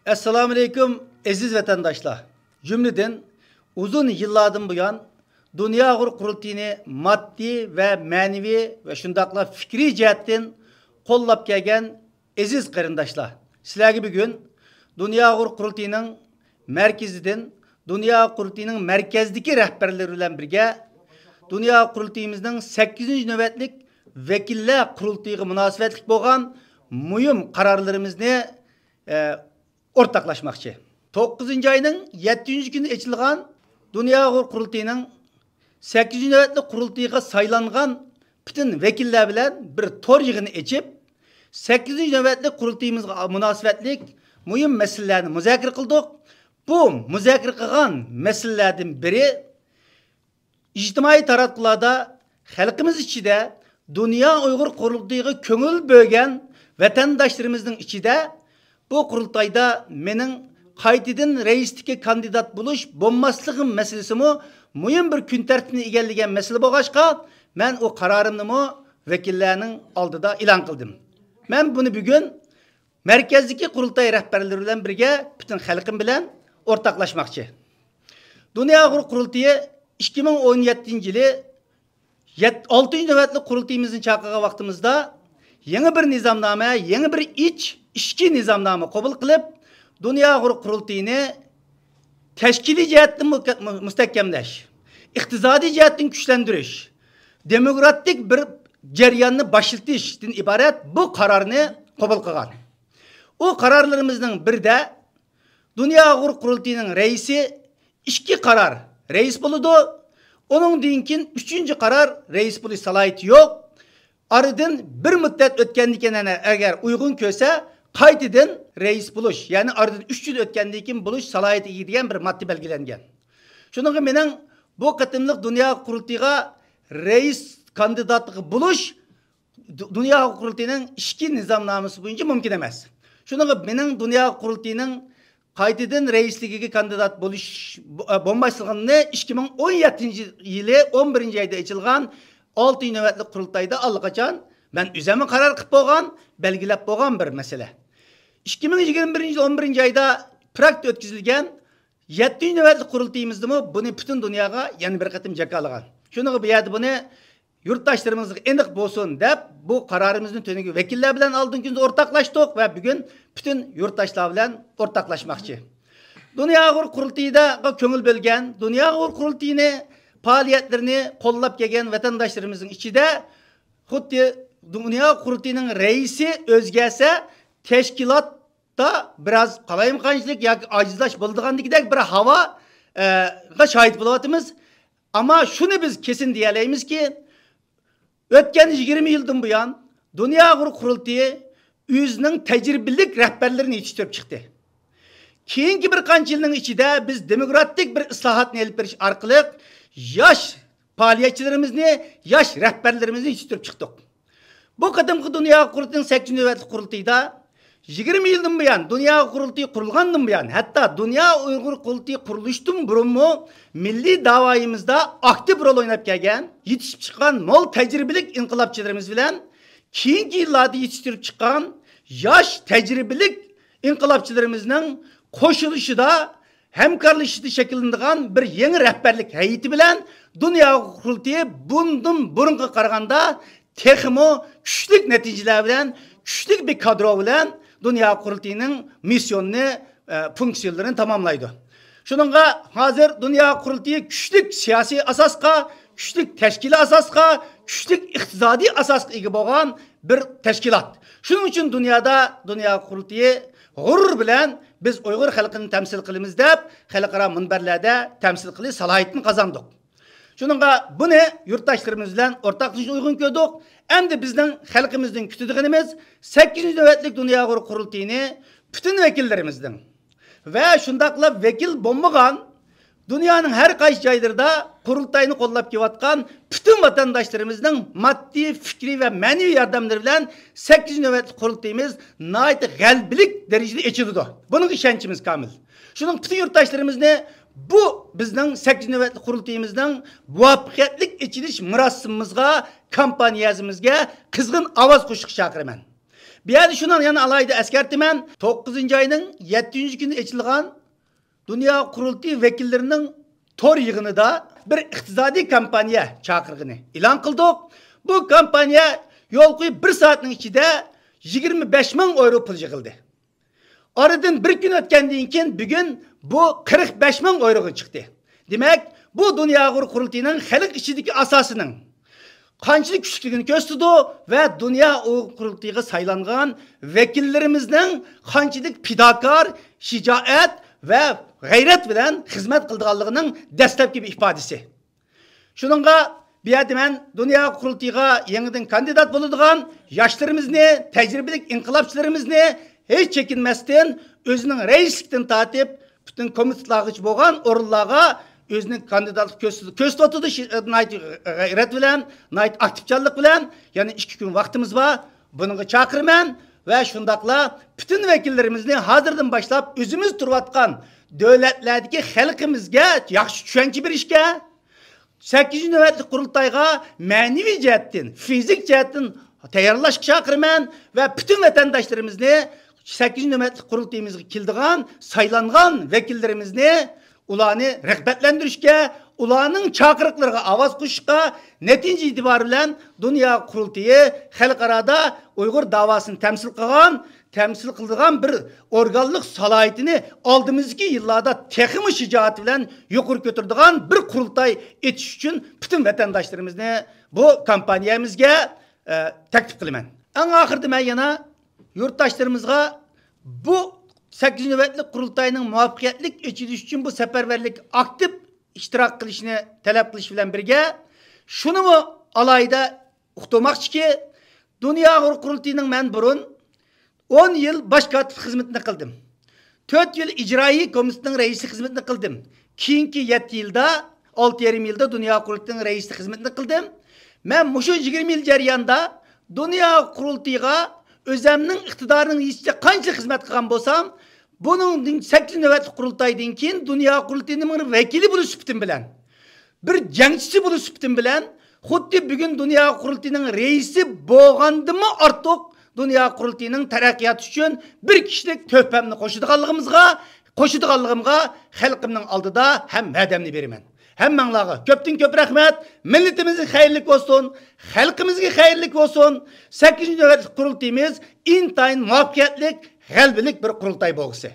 Esselamu Aleyküm aziz vatandaşlar. Cümleden uzun yıllardan bu yan Dünya Kurultayını maddi ve manevi ve şundakla fikri cihetten kollap gelgen aziz qarindaşlar. Sizlerge bugün Dünya Kurultayının merkezinden Dünya Kurultayının merkezdeki rehberleri bilen birge Dünya Kurultayımızın 8. nöbetlik vekiller kurultayıga münasebetlik bolgan mühim kararlarımızı ortaklaşmakçı. 9. ayının 7. günü açılgan Dünya Kurultayının 8. nöbetlik kurultayıga saylangan bütün vekiller bilen bir tor yığını açıp 8. nöbetlik kurultayımızga münasebetlik mühim meselelerini müzakere kıldık. Bu müzakere kılgan meselelerden biri ictimai taratqularda halkımız içinde Dünya Uygur Kurultayıga köngül bögen vatandaşlarımızın içinde bu kurultayda menin qaytadan reislikке kandidat buluş bolmasligim meselesi mu mühim bir gün tertibini egelligen mesele bolgaçqa men o kararımni mu vekillerinin aldıda ilan kıldım. Men bunu bugün merkezdeki kurultay rehberleri bilen birge bütün halkım bilen ortaklaşmakçı. Dünya Uygur Kurultayı 2017 yılı 6. nöbetlik kurultayımızın çakıga vaktimizde yeni bir nizamname, yeni bir içki nizamname kabul kılıp Dünya Uygur Kurultayını teşkili cihetten müstekemleş, iktisadi cihetten güçlendiriş, demokratik bir ceryanını başlatıştan ibaret bu kararını kabul kılgan. O kararlarımızın bir de Dünya Uygur Kurultayının reisi iki karar reis buludu. Onun dinkin 3. karar reis buluş salayeti yok. Aradan bir müddet ötkendiken eğer uygun köse qaytadan reis buluş. Yani aradan 3 yıl ötkendiken buluş salayeti gidiyen bir madde belgelengen. Şunun menin bu katımlık Dünya Kurultayıga reis kandidatlığı buluş Dünya Kurultayının iki nizamnaması boyunca mümkün emez. Şunun menin Dünya Kurultayının qaytadan reisligiga kandidat buluş bombaşlığını 2017 yılı 11. ayda açılgan 6. nöbetlik kurultayda allaqaçan ben üzerime karar kılıp bolgan, belgilep bolgan bir mesele. 2021 yıl 11. ayda Prag'da ötküzülgen 7. nöbetlik kurultayımızda mı bunu bütün dünyaya yani bir katım jakalagan. Şunu bu yerde bunu yurttaşlarımızın endik bolsun dep bu kararımızın tönügü vekiller bilen aldığın günde ortaklaştık ve bugün bütün yurttaşlar bilen ortaklaşmakçı. Dünya Uygur Kurultayıda köngül bölgen, Dünya Uygur Kurultayını faaliyetlerini kollap gelgen vatandaşlarımızın içinde xuddi Dünya Kurultayının reisi özgese teşkilatta biraz kalayımkançılık ya acizlaş bulduğundaki bir hava şahit bulavatımız. Ama şunu biz kesin diyeleyimiz ki ötken 20 yıldan bu yan Dünya Uygur Kurultayı özünün tecrübelik rehberlerini yetiştirip çıktı. Keyinki bir qancha yılın içinde biz demokratik bir ıslahatını elip beriş arkalık yaş faaliyetçilerimizni, yaş rehberlerimizni yetiştirip çıktık. Bu kadımkı Dünya Kurultayı'nın 8. nöbetlik kurultayda 20 yıldan bu yan Dünya Kurultayı kurulgandan bu yan hatta Dünya Uygur Kurultayı kuruluştun burun mu milli davayımızda aktif rol oynap gelgen yetişip çıkan mol tecrübelik inkılapçılarımız bilen keyinki yıllarda yetiştirip çıkan yaş tecrübelik inkılapçılarımızın koşuluşu da hemkarlışı şekillendiğin bir yeni rehberlik heyeti bilen Dünya Kurultayı bundan burunga qaraganda texmo güçlük neticeler bilen güçlük bir kadro bilen Dünya Kurultayı'nın misyonunu, fonksiyonlarını tamamlaydı. Şununla hazır Dünya Kurultayı güçlük siyasi asaska, güçlük teşkili asaska, güçlük iktisadi asaska ega bolgan bir teşkilat. Şunun için dünyada Dünya Kurultayı gurur bilen biz Uygur halkını temsil kılımız dep halkara minberlerde temsil kılı salayetini kazandık. Şununla bunu yurttaşlarımız bilen ortaklaşa uygun gördük. Hem de bizden halkımızdan kütüdüğümüz 8. nöbetlik Dünya Uygur Kurultayı'nı bütün vekillerimizden ve şundakla vekil bombagan dünyanın her kayış yaylarında kurultayını kollap kevatkan bütün vatandaşlarımızın maddi, fikri ve manevi yardımları bilen 8. nöbetlik kurultayımız nayet galbilik derecede içildi. Bunun işençimiz kamil. Şunun bütün yurttaşlarımızı bu bizden 8. nöbetlik kurultayımızdan muvaffakiyetlik içiliş murasımımızga, kampanyamızga kızgın avaz kuşuk çakırman. Bir yerdə şundan yana alayda eskertimen 9. ayının 7. günü açılgan Dünya Kurultayı vekillerinin tor yığınıda bir iqtisadi kampanya çağırgını ilan kıldık. Bu kampanya yol koyup 1 saatin içinde 25 bin euro pul yığıldı. Aradan bir gün ötkendiğin için bugün bu 45 bin euroga çıktı. Demek bu Dünya Kurultayının halk içindeki asasının qanchalik küçüklüğünü gösterdi ve Dünya Kurultayıga saylangan vekillerimizden qanchalik fidakar, şicaat ve gayret bilen hizmet kıldığanlığının dastlabki bir ifadesi. Şununla bir yerdə men Dünya Kurultayıga yeniden kandidat boladigan yaşlarımızı, tecrübelik inkılapçılarımızı hiç çekinmezden özünün reislikten tatip bütün komitlarga bolgan orunlarga özünün kandidatlık köstü oturdu gayret bilen, aktifçilik bilen, yani 2 gün vaktimiz var. Bununla çakırmen ve şundakla bütün vekillerimizni hazırdan başlap özümüz turvatkan devletlerdeki halkımızga yaxşı düşenki bir işke 8. nöbetlik kurultayga manevi cihetten, fizik cihetten tayarlaş çakırmen ve bütün vatandaşlarımızı 8. nöbetlik kurultayımızga kildigan, saylangan vekillerimizni ulanı rehbetlendirişke, ulanın çakırıklarına avaz kuşka, netince itibarıyla Dünya Kurultayı halkarada Uygur davasını temsil kıldığan bir organlık salayetini aldığımızki yıllarda tekimi şicaati bilen yukarı götürdüğün bir kurultay etiş için bütün vatandaşlarımızı bu kampanyamızga teklif kılmen. En ahırda ben yana yurttaşlarımızga bu 8. nöbetlik kurultayının muvaffakiyetlik içiliş için bu seferberlik aktif iştirak kılışını talep kılış bilen birge şunu mu alayda uqtamakçı ki Dünya Kurultayının ben burun 10 yıl başkatip hizmetini kıldım. 4 yıl icraî komisyonun reisi hizmetini kıldım. Keyinki 7 yılda 6,5 yılda Dünya Kurultayının reisi hizmetini kıldım. Ben muşu 20 yıl jarayanda Dünya Kurultayıga özümün iktidarının içinde qancha hizmet kılgan bolsam, bunun 8 nöbetlik kurultaydan keyin Dünya Kurultayının vekili bulup süptüm bilen, bir jangçisi bulup süptüm bilen, xuddi bugün Dünya Kurultayının reisi boğandımı artık Dünya Kurultayının terakkiyatı için bir kişilik töhfemni qoşuduğanlığımga halkımның aldıda hem vədəmni berimen. Hemmanlağı köptün köp rahmet, milletimizin hayırlık olsun, halkımızın hayırlık olsun. 8. nöbetlik kurultayımız intayın muvaffakiyetlik, galbilik bir kurultay bolgusu.